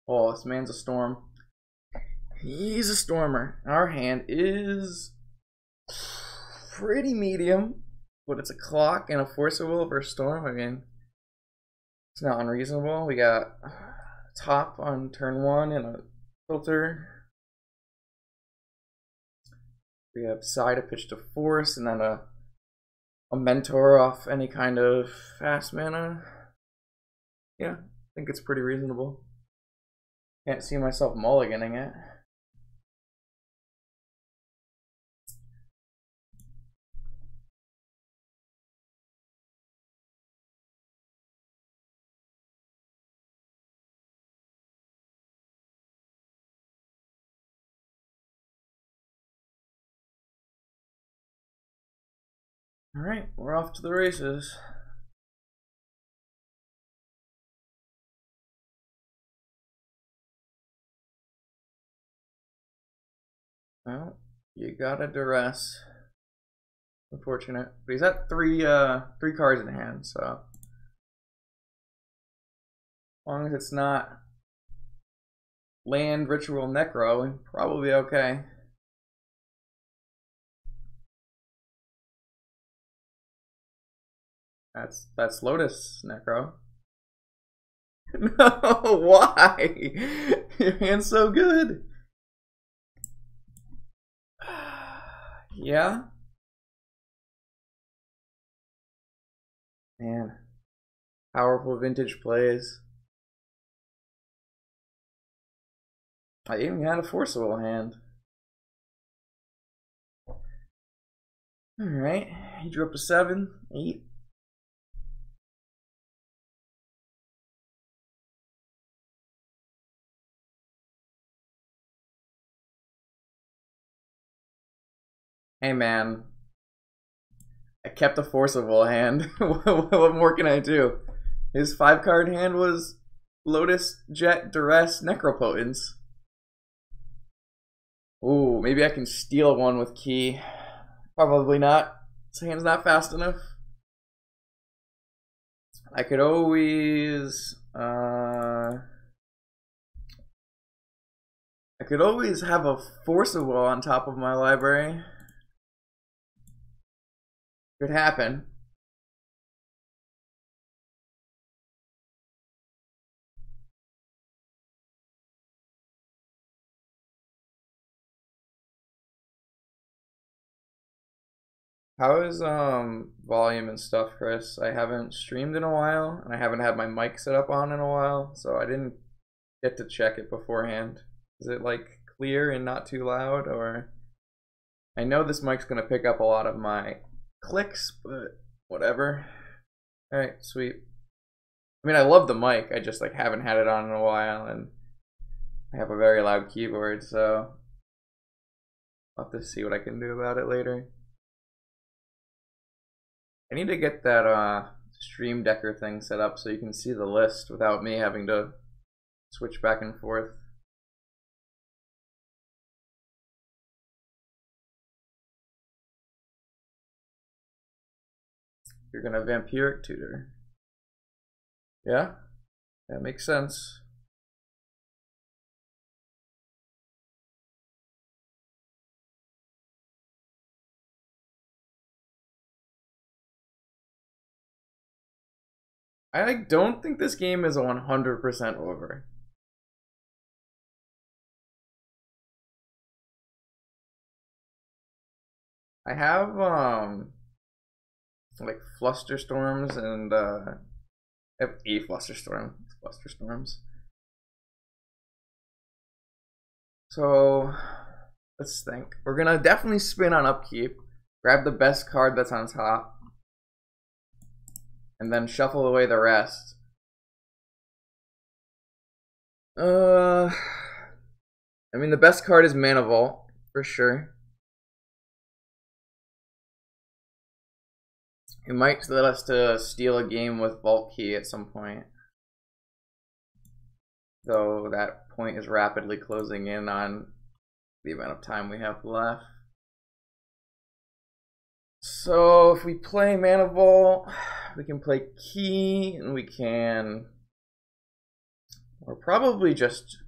Oh, this man's a storm. He's a stormer. Our hand is pretty medium, but it's a clock and a force of will for a storm. I mean, it's not unreasonable. We got top on turn 1 and a filter. We have side of pitch to force, and then a mentor off any kind of fast mana. Yeah, I think it's pretty reasonable. Can't see myself mulliganing it. Alright, we're off to the races. Well, you got a duress. Unfortunate. But he's at three cards in hand, so as long as it's not land, ritual, necro, we'll probably be okay. That's Lotus Necro. No, why? Your hand's so good. Yeah. Man. Powerful vintage plays. I even had a forcible hand. Alright. He drew up to 7, 8. Hey man, I kept a forcible hand. What more can I do? His 5-card hand was Lotus, Jet, Duress, Necropotence. Ooh, maybe I can steal one with Key. Probably not. His hand's not fast enough. I could always have a forcible on top of my library. Could happen. How is volume and stuff, Chris? I haven't streamed in a while, and I haven't had my mic set up on in a while, so I didn't get to check it beforehand. Is it like clear and not too loud, or I know this mic's gonna pick up a lot of my clicks, but whatever. Alright, sweet. I mean, I love the mic, I just like haven't had it on in a while, and I have a very loud keyboard, so I'll have to see what I can do about it later. I need to get that Stream Decker thing set up so you can see the list without me having to switch back and forth. You're gonna Vampiric Tutor. Yeah? That makes sense. I like, don't think this game is 100% over. I have like Flusterstorms and I have a Flusterstorms. So let's think. We're gonna definitely spin on upkeep, grab the best card that's on top, and then shuffle away the rest. I mean, the best card is Mana Vault, for sure. It might let us to steal a game with Vault Key at some point. Though that point is rapidly closing in on the amount of time we have left. So if we play Mana Vault, we can play Key, and we can We're probably just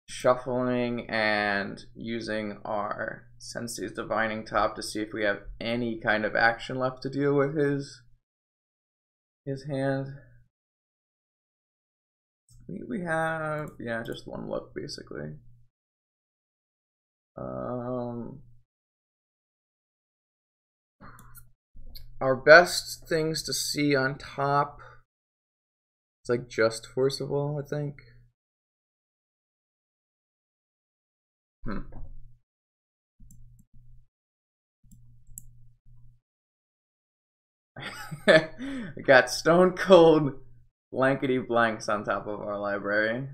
shuffling and using our Sensei's Divining Top to see if we have any kind of action left to deal with his hand. We have, yeah, just one look basically. Our best things to see on top, it's like just forcible, I think. We got stone cold blankety blanks on top of our library.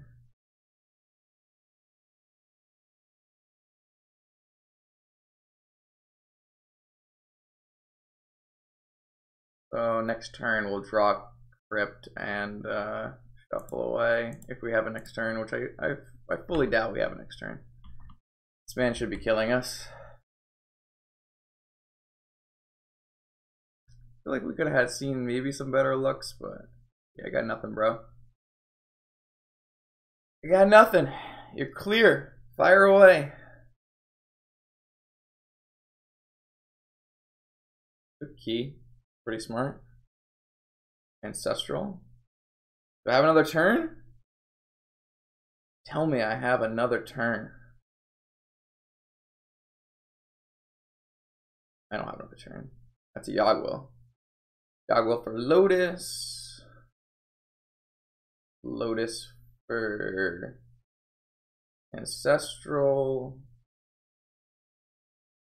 So next turn we'll draw Crypt and shuffle away if we have a next turn, which I fully doubt we have a next turn. This man should be killing us. I feel like we could have had seen maybe some better looks, but yeah, I got nothing, bro. I got nothing. You're clear. Fire away. Good key. Pretty smart. Ancestral. Do I have another turn? Tell me I have another turn. I don't have another turn. That's a Yogwill. Yogwill for Lotus. Lotus for Ancestral.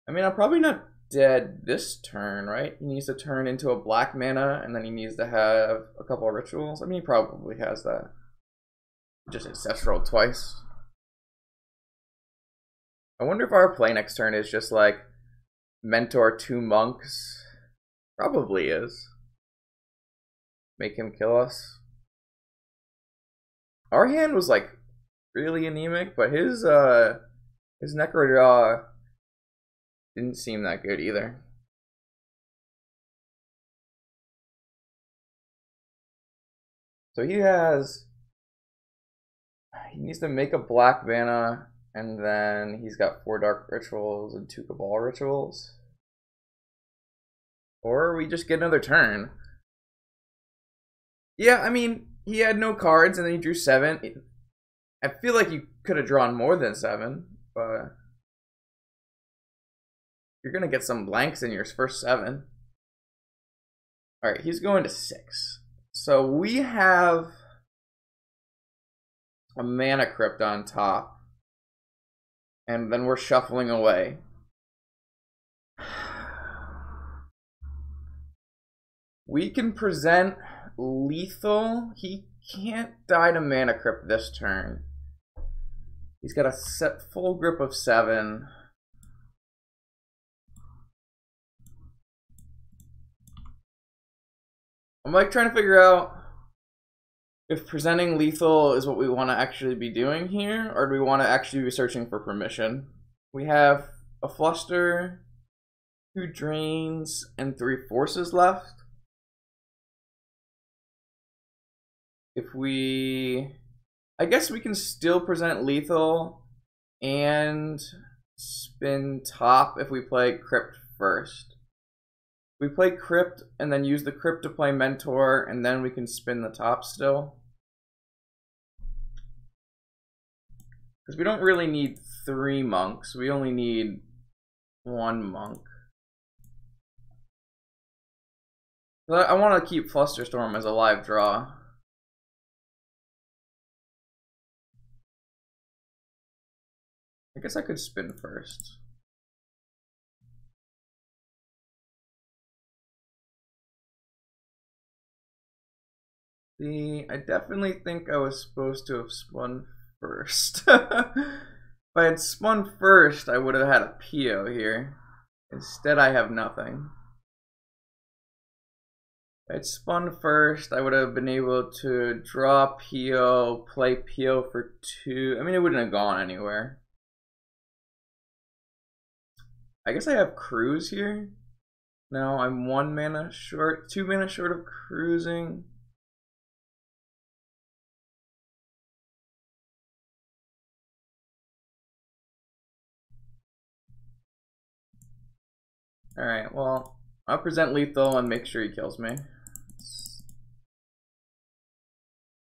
I mean, I'm probably not dead this turn, right? He needs to turn into a black mana, and then he needs to have a couple of rituals. I mean, he probably has that. Just Ancestral twice. I wonder if our play next turn is just like mentor 2 monks. Probably is. Make him kill us. Our hand was like really anemic, but his Necro draw didn't seem that good either. So he needs to make a black mana, and then he's got 4 dark rituals and 2 Cabal rituals. Or we just get another turn. Yeah, I mean, he had no cards and then he drew 7. I feel like you could have drawn more than 7, but you're gonna get some blanks in your first 7. Alright, he's going to 6. So we have a Mana Crypt on top. And then we're shuffling away. We can present lethal. He can't die to Mana Crypt this turn. He's got a full grip of 7. I'm like trying to figure out if presenting lethal is what we want to actually be doing here, or do we want to actually be searching for permission. We have a Fluster, 2 Drains, and 3 Forces left. I guess we can still present lethal and spin top if we play Crypt first. We play Crypt and then use the Crypt to play Mentor, and then we can spin the top still. Because we don't really need 3 monks, we only need 1 monk. I want to keep Flusterstorm as a live draw. I guess I could spin first. I definitely think I was supposed to have spun first. If I had spun first, I would have had a Pio here. Instead, I have nothing. If I'd spun first, I would have been able to draw Pio, play Pio for 2. I mean, it wouldn't have gone anywhere. I guess I have Cruise here. No, I'm 1 mana short, 2 mana short of cruising. Alright, well, I'll present lethal and make sure he kills me.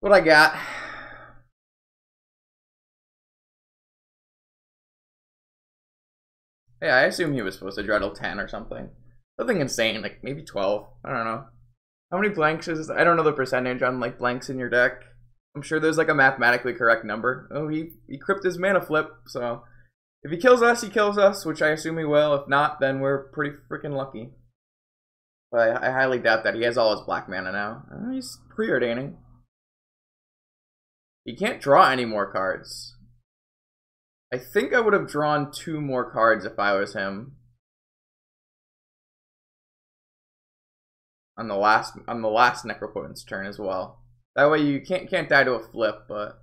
What I got? Yeah, I assume he was supposed to dreadle 10 or something. Something insane, like maybe 12. I don't know. How many blanks is this? I don't know the percentage on like blanks in your deck. I'm sure there's like a mathematically correct number. Oh, he crypted his mana flip, so if he kills us, which I assume he will. If not, then we're pretty freaking lucky. But I highly doubt that. He has all his black mana now. He's preordaining. He can't draw any more cards. I think I would have drawn 2 more cards if I was him. On the last Necropotence turn as well. That way you can't die to a flip, but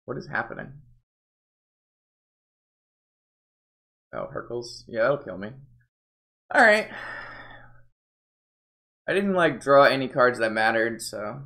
what is happening? Oh, Hercules. Yeah, that'll kill me. Alright. I didn't like draw any cards that mattered, so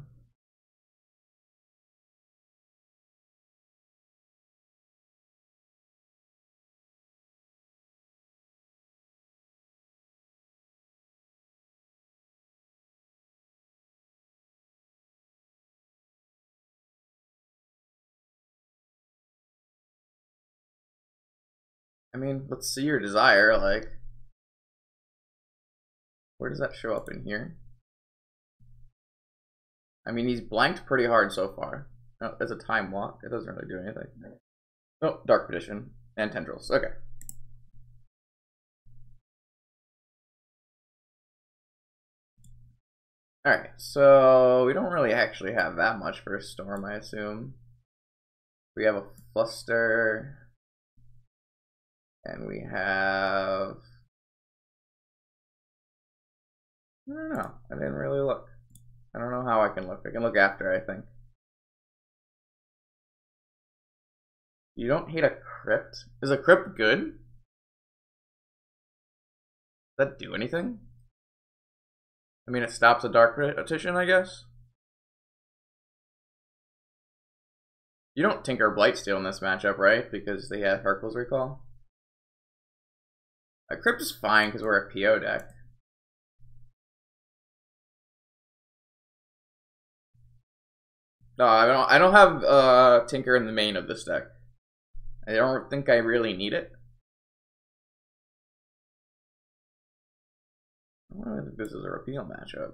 I mean, let's see your desire, like, where does that show up in here? I mean, he's blanked pretty hard so far. Oh, as a time walk, it doesn't really do anything. Oh, Dark Petition and Tendrils, okay. Alright, so we don't really actually have that much for a Storm, I assume. We have a Fluster. And we have... I don't know. I didn't really look. I don't know how I can look. I can look after, I think. You don't hate a crypt? Is a crypt good? Does that do anything? I mean, it stops a Dark Petition, I guess? You don't Tinker Blightsteel in this matchup, right? Because they have Hercules Recall? A crypt is fine because we're a PO deck. No, I don't have Tinker in the main of this deck. I don't think I really need it. I don't think this is a repeal matchup.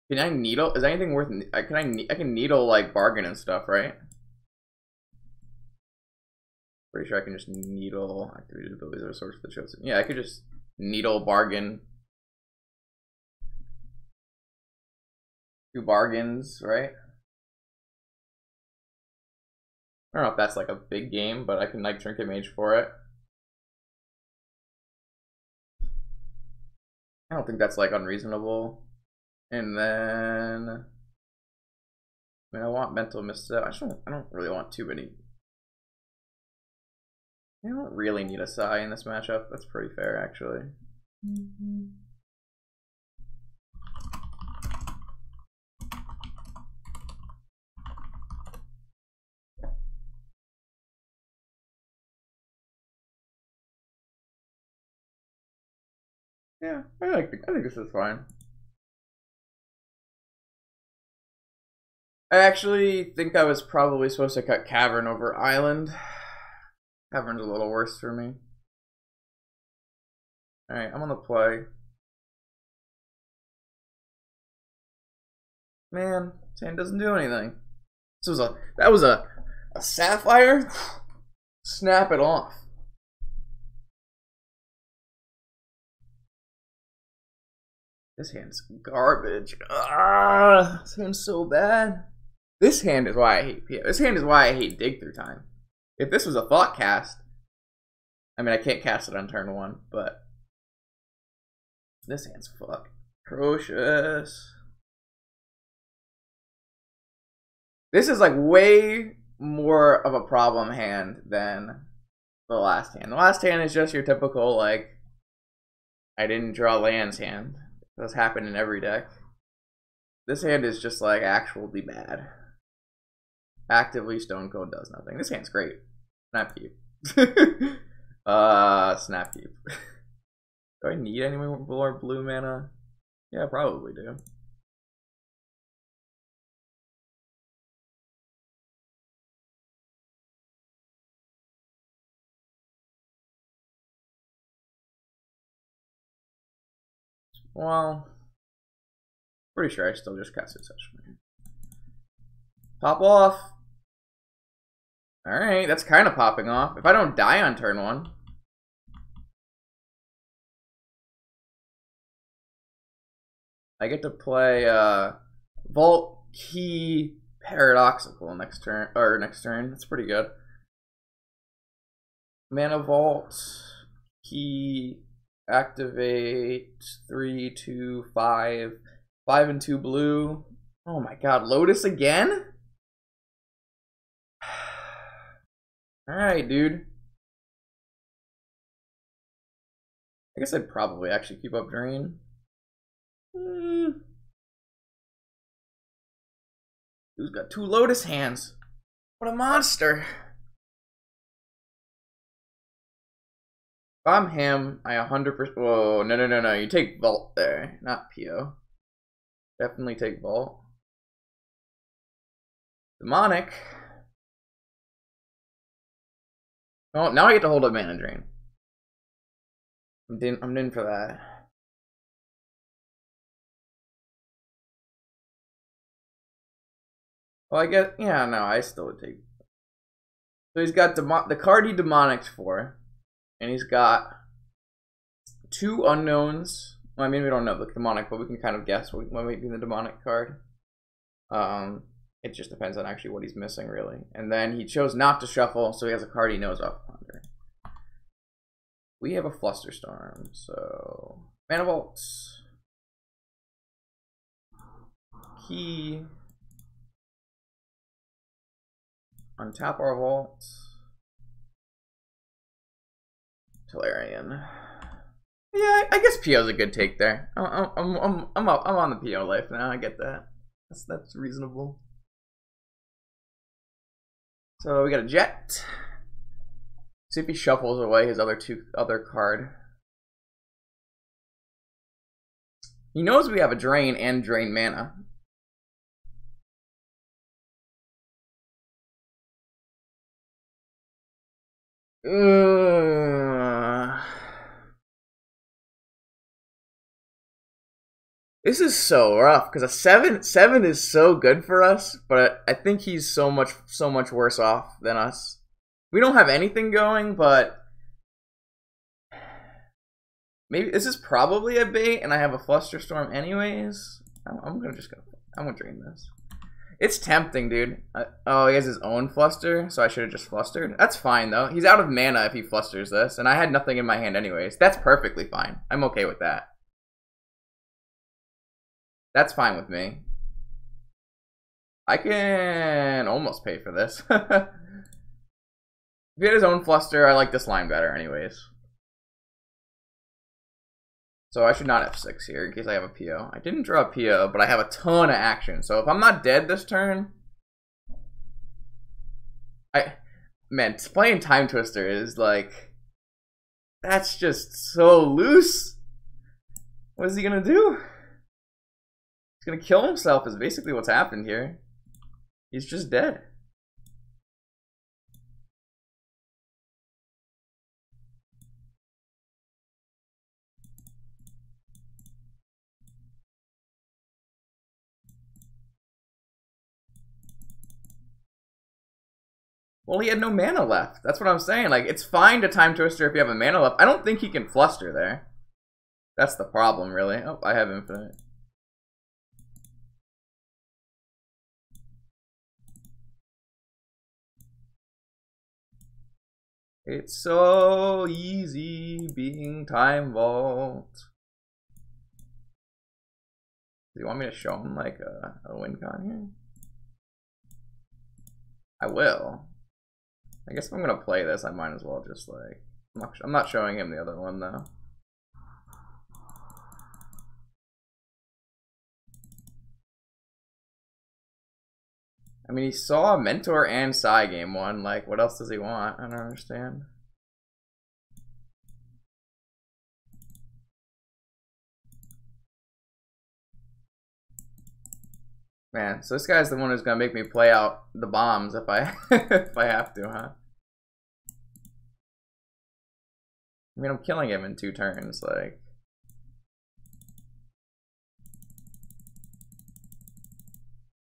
Can I needle? Is anything worth? I can needle like bargain and stuff, right? Pretty sure I can just needle activated abilities or source for the chosen. Yeah, I could just needle bargain. 2 bargains, right? I don't know if that's like a big game, but I can like Trinket Mage for it. I don't think that's like unreasonable. And then, I mean, I want Mental Misstep. I don't really want too many. I don't really need a Sai in this matchup. That's pretty fair, actually. Yeah, I think this is fine. I actually think I was probably supposed to cut Cavern over Island. Cavern's a little worse for me. Alright, I'm on the play. Man, Sand doesn't do anything. That was a Sapphire? Snap it off. This hand's garbage. This hand's so bad. This hand is why I hate PO. This hand is why I hate Dig Through Time. If this was a Thought Cast, I mean, I can't cast it on turn 1, but this hand's fucking atrocious. This is like way more of a problem hand than the last hand. The last hand is just your typical, like, I didn't draw lands hand. That's happened in every deck. This hand is just like actually bad. Actively Stone Cold does nothing. This hand's great. Snap Keep. Snap Keep. Do I need any more blue mana? Yeah, I probably do. Well, pretty sure I still just cast it such. Pop off. Alright, that's kind of popping off. If I don't die on turn 1. I get to play Vault Key Paradoxical next turn. That's pretty good. Mana Vault Key activate 3, 2, 5. 5 and 2 blue. Oh my god, Lotus again? Alright, dude. I guess I'd probably actually keep up Drain. Who's got 2 Lotus hands? What a monster. If I'm him, I 100%. Whoa, no. You take Vault there, not PO. Definitely take Vault. Demonic. Oh, now I get to hold up Mana Drain. I'm in for that. Well, I guess, yeah, no, I still would take. So he's got the card he demonics for, and he's got 2 unknowns. Well, I mean, we don't know the demonic, but we can kind of guess what might be the demonic card. It just depends on actually what he's missing, really. And then he chose not to shuffle, so he has a card he knows off Ponder. We have a Flusterstorm, so Mana Vaults. Key. Untap our vault. Tolarian. Yeah, I guess PO's a good take there. I'm on the PO life now. I get that. That's reasonable. So we got a Jet. See if he shuffles away his other card. He knows we have a Drain and Drain mana. This is so rough because a 7 is so good for us, but I think he's so much worse off than us. We don't have anything going, but maybe this is probably a bait, and I have a Flusterstorm anyways. I'm gonna drain this. It's tempting, dude. Oh, he has his own Fluster, so I should have just Flustered. That's fine, though. He's out of mana if he Flusters this, and I had nothing in my hand anyways. That's perfectly fine. I'm okay with that. That's fine with me. I can almost pay for this. If he had his own Fluster, I like this line better anyways. So I should not F6 here in case I have a PO. I didn't draw a PO, but I have a ton of action. So if I'm not dead this turn, man, playing Time Twister is like, that's just so loose. What is he gonna do? He's gonna kill himself is basically what's happened here. He's just dead. Well, he had no mana left. That's what I'm saying. Like, it's fine to Time Twister if you have a mana left. I don't think he can Fluster there. That's the problem, really. Oh, I have Infinite. It's so easy being Time Vault. Do you want me to show him, like, a win con here? I will. I guess if I'm gonna play this, I might as well just like. I'm not showing him the other one though. I mean, he saw Mentor and Psy game 1. Like, what else does he want? I don't understand. Man, so this guy's the one who's gonna make me play out the bombs if I if I have to, huh? I mean, I'm killing him in 2 turns, like.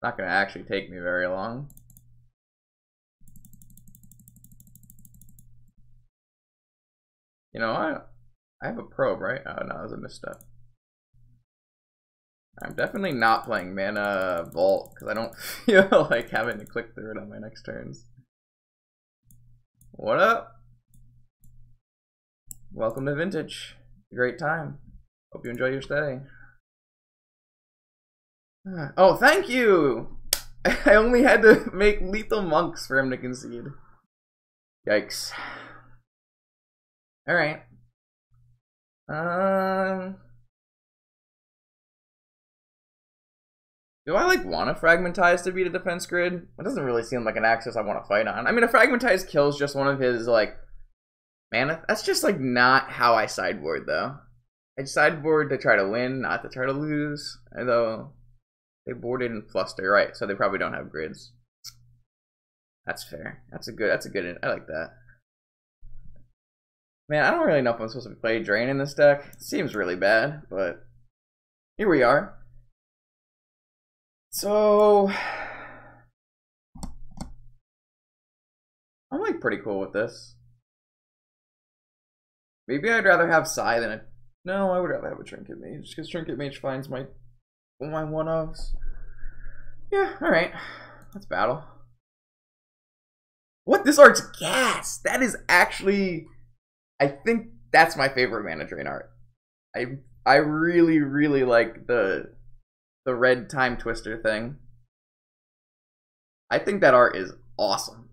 Not gonna actually take me very long. You know, I have a probe, right? Oh no, that was a misstep. I'm definitely not playing Mana Vault because I don't feel like having to click through it on my next turns. What up? Welcome to Vintage. Great time. Hope you enjoy your stay. Oh, thank you! I only had to make lethal monks for him to concede. Yikes. Alright. Do I like want to fragmentize to beat a defense grid? It doesn't really seem like an axis I want to fight on. I mean, a fragmentize kills just one of his like mana. That's just like not how I sideboard though. I sideboard to try to win, not to try to lose. Although they boarded in Fluster, right? So they probably don't have grids. That's fair. That's a good. I like that. Man, I don't really know if I'm supposed to play Drain in this deck. It seems really bad, but here we are. So I'm like pretty cool with this. Maybe I'd rather have Psy than a... No, I would rather have a Trinket Mage, because Trinket Mage finds my one-ofs. Yeah, alright. Let's battle. What? This art's gas! That is actually... I think that's my favorite Mana Drain art. I really, really like the red Time Twister thing. I think that art is awesome.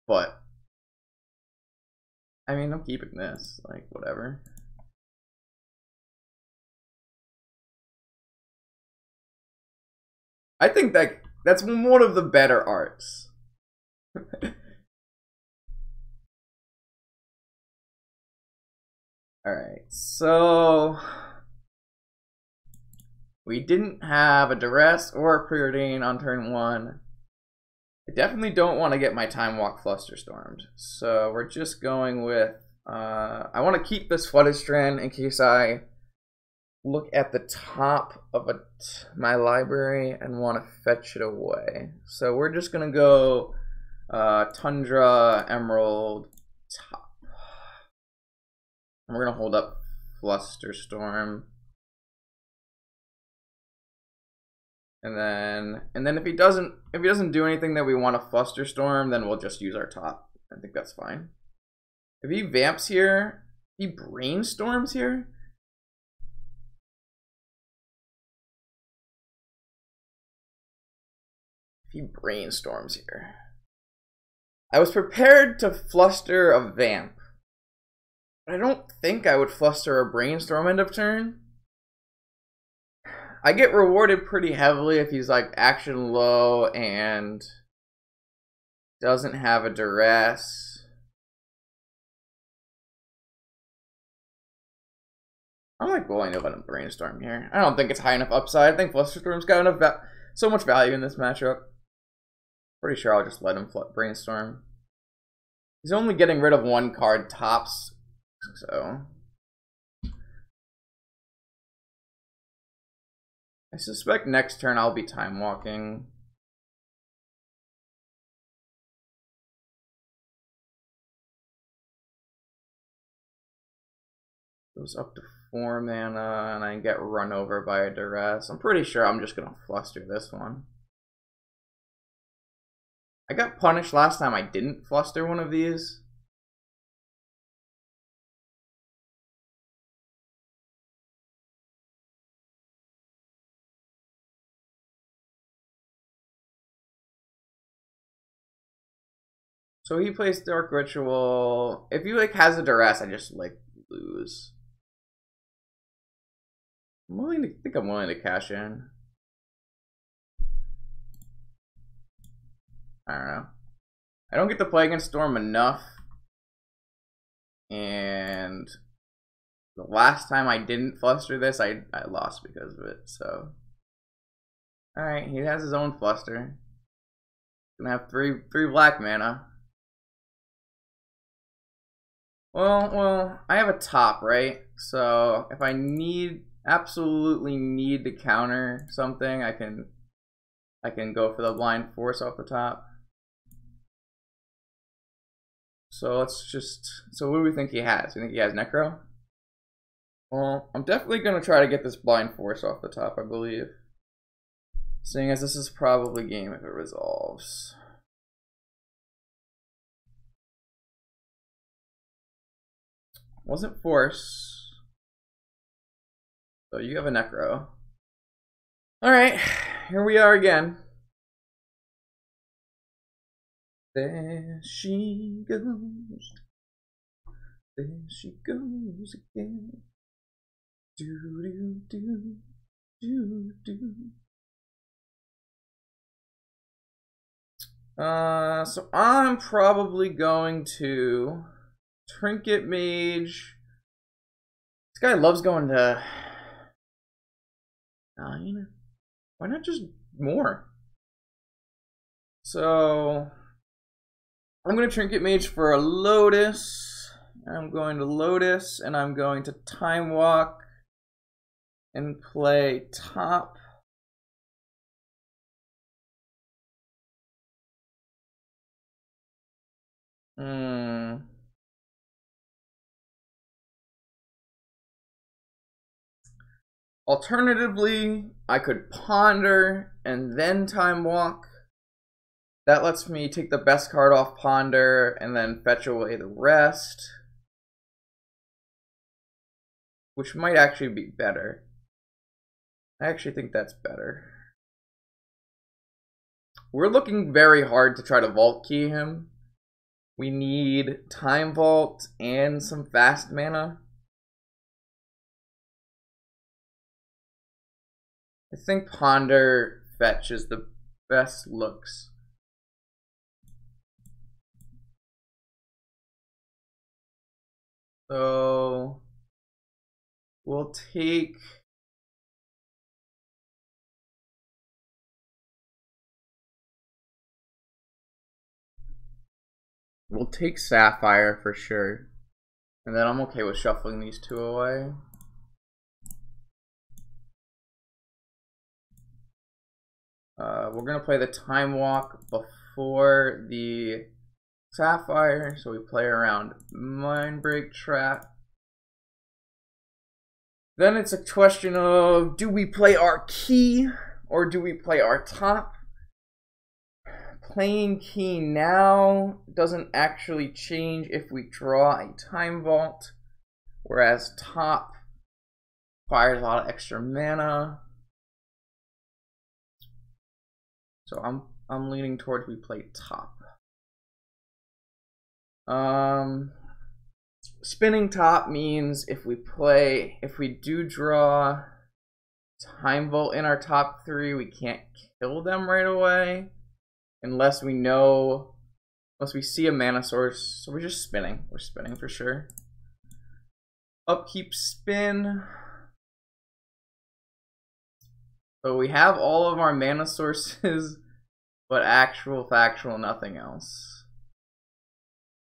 But I mean, I'm keeping this, like, whatever. I think that's one of the better arts. Alright, so we didn't have a Duress or a Preordain on turn 1. I definitely don't want to get my Time Walk Flusterstormed. So we're just going with... I want to keep this Flooded Strand in case I look at the top of my library and want to fetch it away. So we're just going to go Tundra, Emerald, top. And we're going to hold up Flusterstorm. And then if he doesn't do anything that we want to Flusterstorm, then we'll just use our top. I think that's fine. If he vamps here, he brainstorms here. If he brainstorms here. I was prepared to fluster a vamp. But I don't think I would fluster a brainstorm end of turn. I get rewarded pretty heavily if he's like action low and doesn't have a duress. I'm like willing to let him brainstorm here. I don't think it's high enough upside. I think Flusterstorm's got enough so much value in this matchup. Pretty sure I'll just let him brainstorm. He's only getting rid of 1 card tops, so I suspect next turn I'll be time walking. Goes up to 4 mana and I get run over by a duress. I'm pretty sure I'm just gonna fluster this one. I got punished last time I didn't fluster one of these. So he plays Dark Ritual. If he like has a duress, I just like lose. I'm willing to cash in. I don't know. I don't get to play against Storm enough. And the last time I didn't fluster this, I lost because of it, so. Alright, he has his own fluster. Gonna have three black mana. Well, I have a top, right? So if I absolutely need to counter something, I can go for the blind force off the top. So so what do we think he has? You think he has Necro? Well, I'm definitely gonna try to get this blind force off the top, I believe. Seeing as this is probably game if it resolves. Wasn't force. So you have a Necro. Alright, here we are again. There she goes. There she goes again. Do do do do do. So I'm probably going to Trinket Mage. This guy loves going to 9. Why not just more? So I'm going to Trinket Mage for a Lotus. I'm going to Lotus and I'm going to Time Walk and play top. Alternatively, I could Ponder and then Time Walk. That lets me take the best card off Ponder and then fetch away the rest. Which might actually be better. I actually think that's better. We're looking very hard to try to Vault Key him. We need Time Vault and some fast mana. I think Ponder Fetch is the best looks. So we'll take Sapphire for sure. And then I'm okay with shuffling these two away. We're gonna play the Time Walk before the Sapphire, so we play around Mindbreak Trap. Then it's a question of, do we play our key or do we play our top? Playing key now doesn't actually change if we draw a Time Vault, whereas top requires a lot of extra mana. So I'm leaning towards we play top. Spinning top means if we do draw Time Vault in our top 3, we can't kill them right away unless we see a mana source. So we're just spinning. We're spinning for sure. Upkeep spin. So we have all of our mana sources, but factual, nothing else.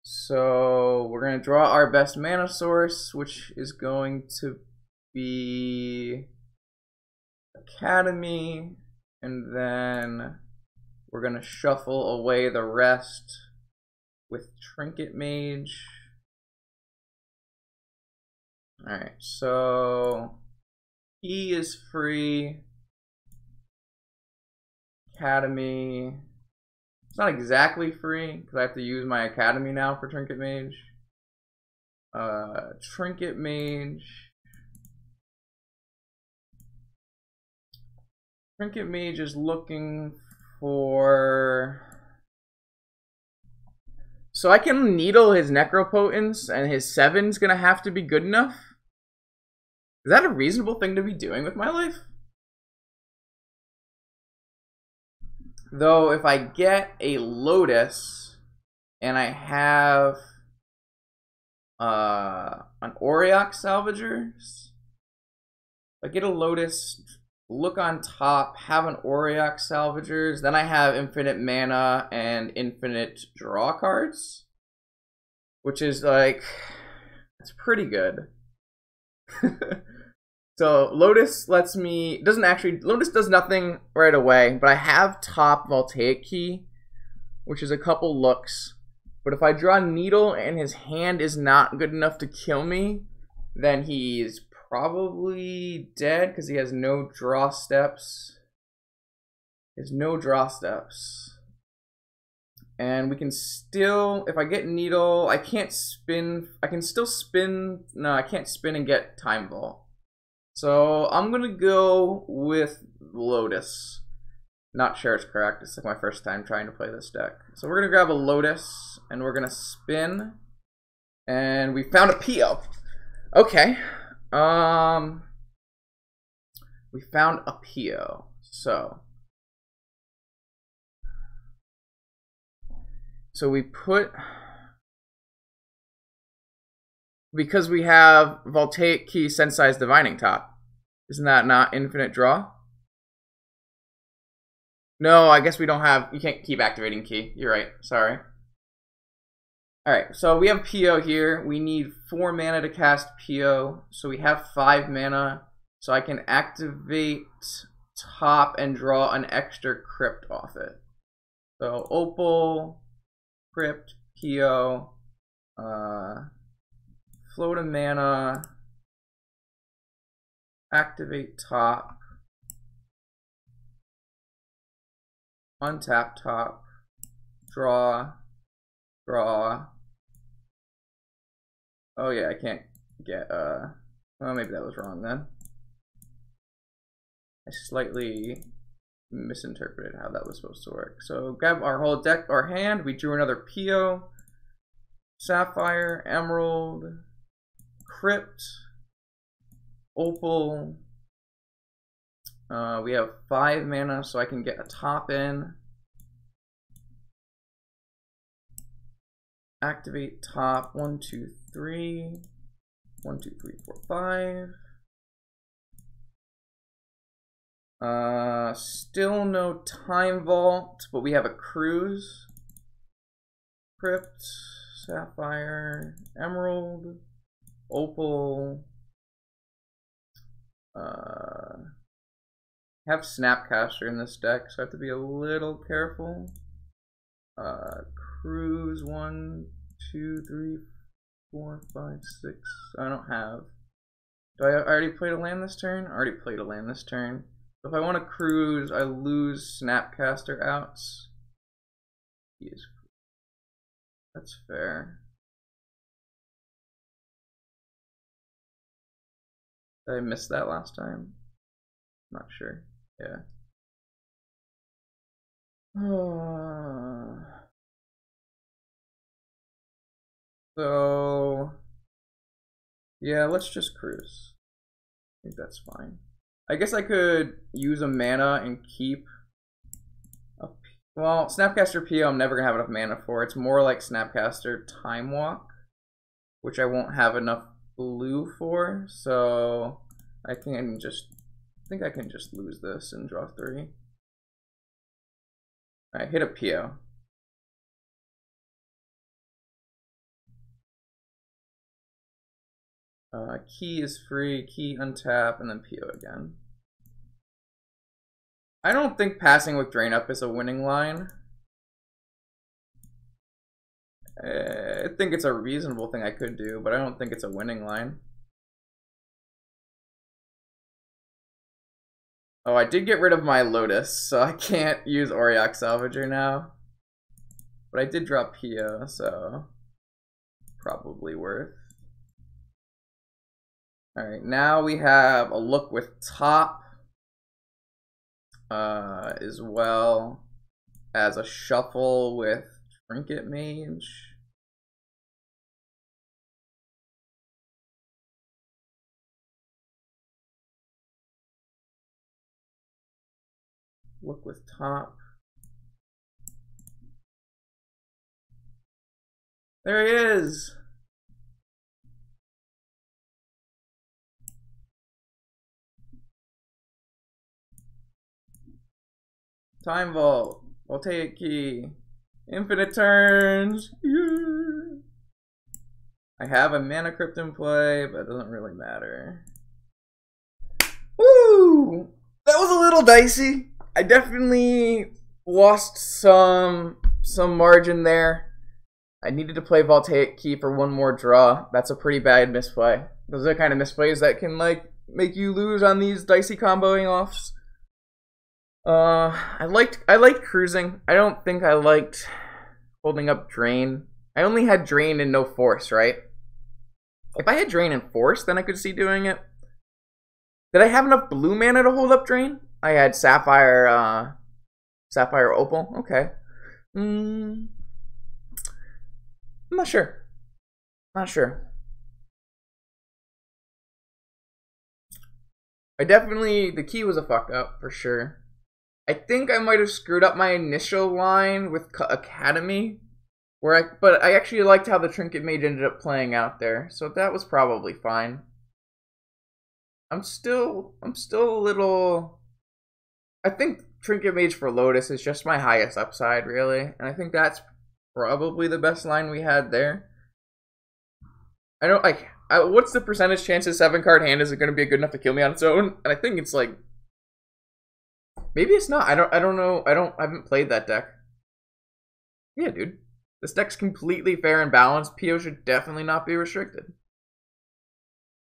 So we're going to draw our best mana source, which is going to be Academy, and then we're going to shuffle away the rest with Trinket Mage. Alright, so he is free. Academy. It's not exactly free because I have to use my Academy now for Trinket Mage. Trinket Mage. Trinket Mage is looking for. So I can needle his Necropotence and his 7's gonna have to be good enough? Is that a reasonable thing to be doing with my life? Though if I get a Lotus and I have an Auriok Salvagers, if I get a Lotus, look on top, have an Auriok Salvagers, then I have infinite mana and infinite draw cards, which is like, it's pretty good. So Lotus lets me, Lotus does nothing right away, but I have top Voltaic Key, which is a couple looks. But if I draw Needle and his hand is not good enough to kill me, then he's probably dead because he has no draw steps. There's no draw steps. And we can still, if I get Needle, I can't spin, I can still spin, no, I can't spin and get Time Vault. So I'm gonna go with Lotus. Not sure it's correct, it's like my first time trying to play this deck. So we're gonna grab a Lotus and we're gonna spin. And we found a Pio. Okay. We found a Pio. So we put, because we have Voltaic Key, Sensei's Divining Top. Isn't that not infinite draw? No, I guess we don't have, you can't keep activating Key. You're right, sorry. Alright, so we have Pio here. We need 4 mana to cast Pio. So we have 5 mana. So I can activate top and draw an extra Crypt off it. So Opal, Crypt, Pio, float a mana, activate top, untap top, draw. Oh yeah, I can't get, well maybe that was wrong then. I slightly misinterpreted how that was supposed to work. So grab our whole deck, our hand, we drew another Pio, Sapphire, Emerald, Crypt, Opal. We have 5 mana, so I can get a top in. Activate top, 1, 2, 3. 1, 2, 3, 4, 5. Still no Time Vault, but we have a Cruise. Crypt, Sapphire, Emerald, Opal. Have Snapcaster in this deck, so I have to be a little careful. Cruise, 1, 2, 3, 4, 5, 6. I don't have. I already played a land this turn? I already played a land this turn. If I want to cruise, I lose Snapcaster outs. That's fair. Did I miss that last time? Not sure. Yeah. So yeah, let's just cruise. I think that's fine. I guess I could use a mana and keep a, well, Snapcaster Pio I'm never gonna have enough mana for. It's more like Snapcaster Time Walk, which I won't have enough blue for, so I think I can just lose this and draw 3. Alright, hit a Pio. Key is free, key untap, and then Pio again. I don't think passing with Drain Up is a winning line. I think it's a reasonable thing I could do, but I don't think it's a winning line. Oh, I did get rid of my Lotus, so I can't use Auriok Salvager now. But I did drop Pio, so probably worth. Alright, now we have a look with top, as well as a shuffle with Trinket Mage. Look with top. There he is. Time Vault. Voltaic Key. Infinite turns. Yeah. I have a Mana Crypt in play, but it doesn't really matter. Woo! That was a little dicey. I definitely lost some margin there. I needed to play Voltaic Key for one more draw. That's a pretty bad misplay. Those are the kind of misplays that can like make you lose on these dicey comboing offs. I liked cruising. I don't think I liked holding up Drain. I only had Drain and no Force, right? If I had Drain and Force, then I could see doing it. Did I have enough blue mana to hold up Drain? I had Sapphire Opal. Okay. I'm not sure. Not sure. The key was a fuck up for sure. I think I might have screwed up my initial line with Academy, but I actually liked how the Trinket Mage ended up playing out there, so that was probably fine. I'm still a little. I think Trinket Mage for Lotus is just my highest upside, really, and I think that's probably the best line we had there. I don't like. What's the percentage chance a 7-card hand isn't going to be good enough to kill me on its own? And I think it's like. Maybe it's not. I don't know. I haven't played that deck. Yeah, dude. This deck's completely fair and balanced. PO should definitely not be restricted.